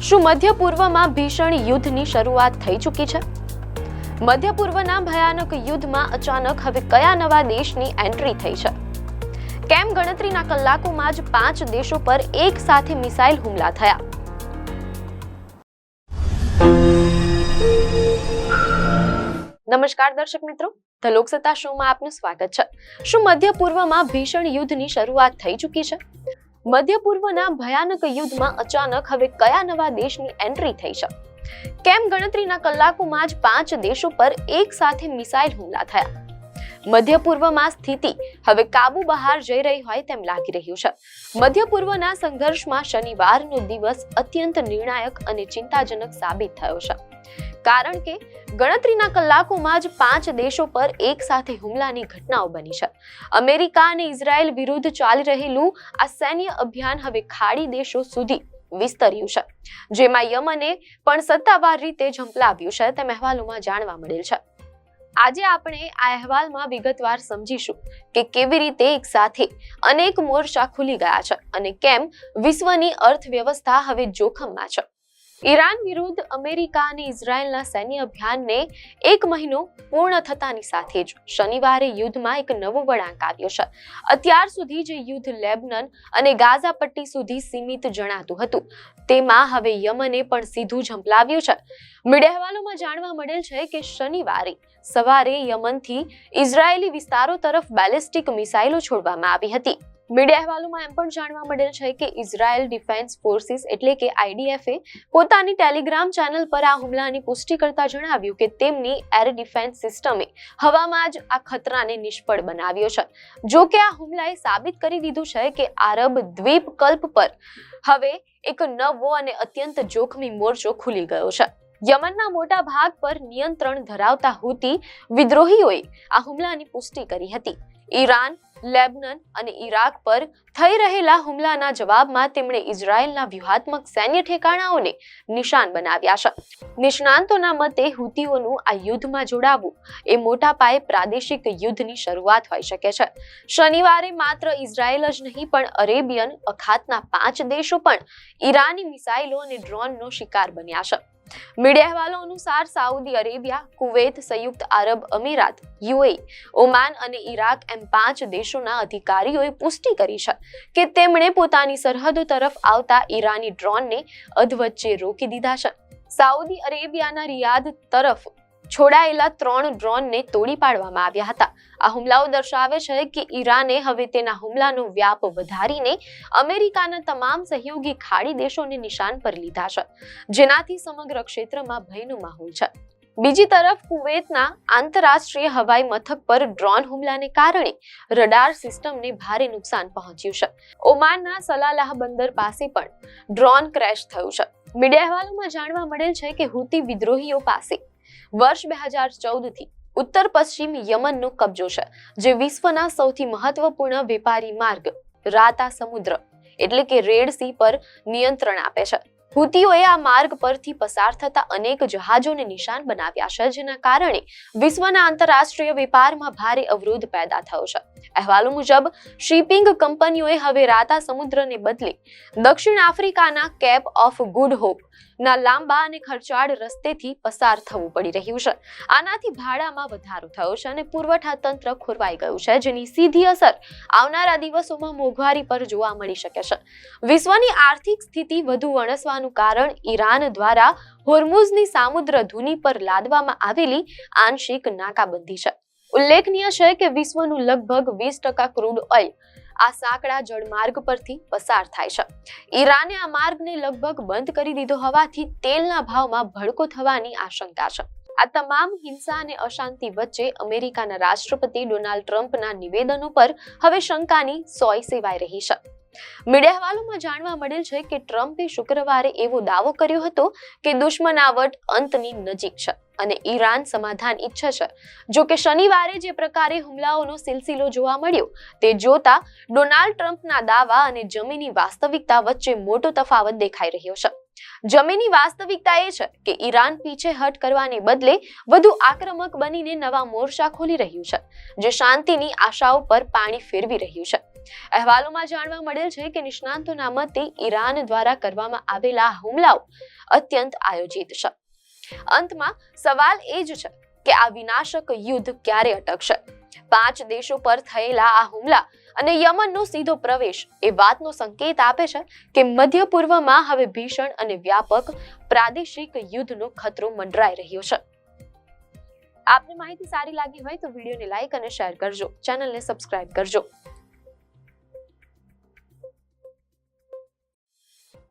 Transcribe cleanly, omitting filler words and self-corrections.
શું મધ્ય પૂર્વમાં ભીષણ યુદ્ધની શરૂઆત થઈ ચૂકી છે? મધ્ય પૂર્વના ભયાનક યુદ્ધમાં અચાનક હવે કયા નવા દેશની એન્ટ્રી થઈ છે? કેમ ગણતરીના કલાકોમાં જ 5 દેશો પર એક સાથે મિસાઇલ હુમલા થયા? નમસ્કાર દર્શક મિત્રો, ધ લોકસત્તા શોમાં આપનું સ્વાગત છે. શું મધ્ય પૂર્વમાં ભીષણ યુદ્ધની શરૂઆત થઈ ચૂકી છે? મધ્ય પૂર્વના ભયાનક યુદ્ધમાં અચાનક હવે કયા નવા દેશની એન્ટ્રી થઈ છે? કેમ ગણતરીના કલાકોમાં જ 5 દેશો પર એક સાથે મિસાઇલ હુમલા થયા? મધ્ય પૂર્વમાં સ્થિતિ હવે કાબુ બહાર જઈ રહી હોય તેમ લાગી રહ્યું છે. મધ્ય પૂર્વના સંઘર્ષમાં શનિવારનો દિવસ અત્યંત નિર્ણાયક અને ચિંતાજનક સાબિત થયો છે, કારણ કે ગણતરીના કલાકોમાં જ 5 દેશો પર એક સાથે હુમલાની ઘટનાઓ બની છે. અમેરિકા અને ઇઝરાયલ વિરુદ્ધ ચાલી રહેલું આ સૈન્ય અભિયાન હવે ખાડી દેશો સુધી વિસ્તર્યું છે, જેમાં યમને પણ સત્તાવાર રીતે ઝંપલાવ્યું છે તેમ અહેવાલોમાં જાણવા મળેલ છે. આજે આપણે આ અહેવાલમાં વિગતવાર સમજીશું કે કેવી રીતે એક સાથે અનેક મોરચા ખુલી ગયા છે અને કેમ વિશ્વની અર્થવ્યવસ્થા હવે જોખમમાં છે. ઈરાન વિરુદ્ધ અમેરિકા અને ઇઝરાયલના સૈન્ય અભિયાનને 1 મહિનો પૂર્ણ થતાની સાથે જ શનિવારે યુદ્ધમાં એક નવો વળાંક આવ્યો છે. અત્યાર સુધી જે યુદ્ધ લેબનન અને ગાઝા પટ્ટી સુધી સીમિત જણાતું હતું, તેમાં હવે યમને પણ સીધું ઝંપલાવ્યું છે. મીડિયા અહેવાલોમાં જાણવા મળેલ છે કે શનિવારે સવારે યમનથી ઇઝરાયેલી વિસ્તારો તરફ બેલિસ્ટિક મિસાઇલો છોડવામાં આવી હતી. મીડિયા અહેવાલોમાં એમ પણ જાણવા મળેલ છે કે ઇઝરાયલ ડિફેન્સ ફોર્સિસ એટલે કે IDF પોતાની ટેલિગ્રામ ચેનલ પર આ હુમલાની પુષ્ટિ કરતા જણાવ્યું કે તેમની એર ડિફેન્સ સિસ્ટમે હવામાં જ આ ખતરાને નિષ્ફળ બનાવ્યો છે. જો કે આ હુમલાએ સાબિત કરી દીધું છે કે આરબ દ્વીપકલ્પ પર હવે એક નવો અને અત્યંત જોખમી મોરચો ખુલી ગયો છે. યમનના મોટા ભાગ પર નિયંત્રણ ધરાવતા હુતી વિદ્રોહીઓએ આ હુમલાની પુષ્ટિ કરી હતી. ઈરાન, લેબનન અને ઇરાક પર થઈ રહેલા હુમલાના જવાબમાં તેમણે ઇઝરાયલના વ્યૂહાત્મક સૈન્ય ઠેકાણાઓને નિશાન બનાવ્યા છે. નિષ્ણાંતોના મતે હુતીઓનું આ યુદ્ધમાં જોડાવું એ મોટા પાયે પ્રાદેશિક યુદ્ધની શરૂઆત હોઈ શકે છે. શનિવારે માત્ર ઇઝરાયલ જ નહીં પણ અરેબિયન અખાતના 5 દેશો પણ ઈરાની મિસાઇલો અને ડ્રોનનો શિકાર બન્યા છે. મીડિયા અહેવાલો અનુસાર સાઉદી અરેબિયા, કુવૈત, સંયુક્ત આરબ અમીરાત, UAE, ઓમાન અને ઇરાક એમ 5 દેશોના અધિકારીઓએ પુષ્ટિ કરી છે કે તેમણે પોતાની સરહદો તરફ આવતા ઈરાની ડ્રોનને અધવચ્ચે રોકી દીધા છે. સાઉદી અરેબિયાના રિયાદ તરફ છોડાયેલા 3 ડ્રોનને તોડી પાડવામાં આવ્યા હતા. આ હુમલાઓ દર્શાવે છે કે ઈરાને હવે તેના હુમલાનો વ્યાપ વધારીને અમેરિકાના તમામ સહયોગી ખાડી દેશોને નિશાન પર લીધા છે, જેનાથી સમગ્ર ક્ષેત્રમાં ભયનો માહોલ છે. બીજી તરફ કુવૈતના આંતરરાષ્ટ્રીય હવાઈ મથક પર ડ્રોન હુમલાને કારણે રડાર સિસ્ટમને ભારે નુકસાન પહોંચ્યું છે. ઓમાનના સલાલાહ બંદર પાસે પણ ડ્રોન ક્રેશ થયું છે. મીડિયા અહેવાલોમાં જાણવા મળેલ છે કે હુતી વિદ્રોહીઓ પાસે વર્ષ 2014 થી ઉત્તર પશ્ચિમ યમનનો કબજો છે, જે વિશ્વના સૌથી મહત્વપૂર્ણ વેપારી માર્ગ રાતા સમુદ્ર એટલે કે રેડ સી પર નિયંત્રણ આપે છે. હુતીઓએ આ માર્ગ પરથી પસાર થતા અનેક જહાજોને નિશાન બનાવ્યા છે, જેના કારણે વિશ્વના આંતરરાષ્ટ્રીય વેપારમાં ભારે અવરોધ પેદા થયો છે. અહેવાલો મુજબ શિપિંગ કંપનીઓએ હવે રાતા સમુદ્રને બદલે દક્ષિણ આફ્રિકાના કેપ ઓફ ગુડ હોપ ના લાંબા અને ખર્ચાળ રસ્તેથી પસાર થવું પડી રહ્યું છે. આનાથી ભાડામાં વધારો થયો છે અને પુરવઠા તંત્ર ખોરવાઈ ગયું છે, જેની સીધી અસર આવનારા દિવસોમાં મોંઘવારી પર જોવા મળી શકે છે. વિશ્વની આર્થિક સ્થિતિ વધુ વણસવાનું કારણ ઈરાન દ્વારા હોર્મુઝની સામુદ્ર ધુની પર લાદવામાં આવેલી આંશિક નાકાબંધી છે. ઉલ્લેખનીય છે કે વિશ્વનું લગભગ 20% ક્રૂડ ઓઇલ આ સાંકડા જળમાર્ગ પરથી પસાર થાય છે. ઈરાને આ માર્ગને લગભગ બંધ કરી દીધો હોવાથી તેલના ભાવમાં ભડકો થવાની આશંકા છે. આ તમામ હિંસા અને અશાંતિ વચ્ચે અમેરિકાના રાષ્ટ્રપતિ ડોનાલ્ડ ટ્રમ્પના નિવેદનો પર હવે શંકાની સોય સેવાઈ રહી છે. મીડિયા અહેવાલોમાં જાણવા મળેલ છે કે ટ્રમ્પે શુક્રવારે એવો દાવો કર્યો હતો કે દુશ્મનાવટ અંતની નજીક છે અને ઈરાન સમાધાન ઈચ્છે છે. જો કે શનિવારે જે પ્રકારે હુમલાઓનો સિલસિલો જોવા મળ્યો તે જોતા ડોનાલ્ડ ટ્રમ્પના દાવા અને જમીની વાસ્તવિકતા વચ્ચે મોટો તફાવત દેખાઈ રહ્યો છે. જમીની વાસ્તવિકતા એ છે કે ઈરાન પીછેહટ કરવાને બદલે વધુ આક્રમક બનીને નવા મોરચા ખોલી રહ્યું છે, જે શાંતિની આશાઓ પર પાણી ફેરવી રહ્યું છે. અહેવાલોમાં જાણવા મળેલ છે કે નિષ્ણાંતોના મતે ઈરાન દ્વારા કરવામાં આવેલા હુમલાઓ અત્યંત આયોજિત છે. અંતમાં સવાલ એ જ છે કે આ વિનાશક યુદ્ધ ક્યારે અટકશે? 5 દેશો પર થયેલા આ હુમલા અને યમનનો સીધો પ્રવેશ એ વાતનો સંકેત આપે છે કે મધ્ય પૂર્વમાં હવે ભીષણ અને વ્યાપક પ્રાદેશિક યુદ્ધનો ખતરો મંડરાઈ રહ્યો છે. આપને માહિતી સારી લાગી હોય તો વિડીયોને લાઈક અને શેર કરજો, ચેનલને સબસ્ક્રાઇબ કરજો.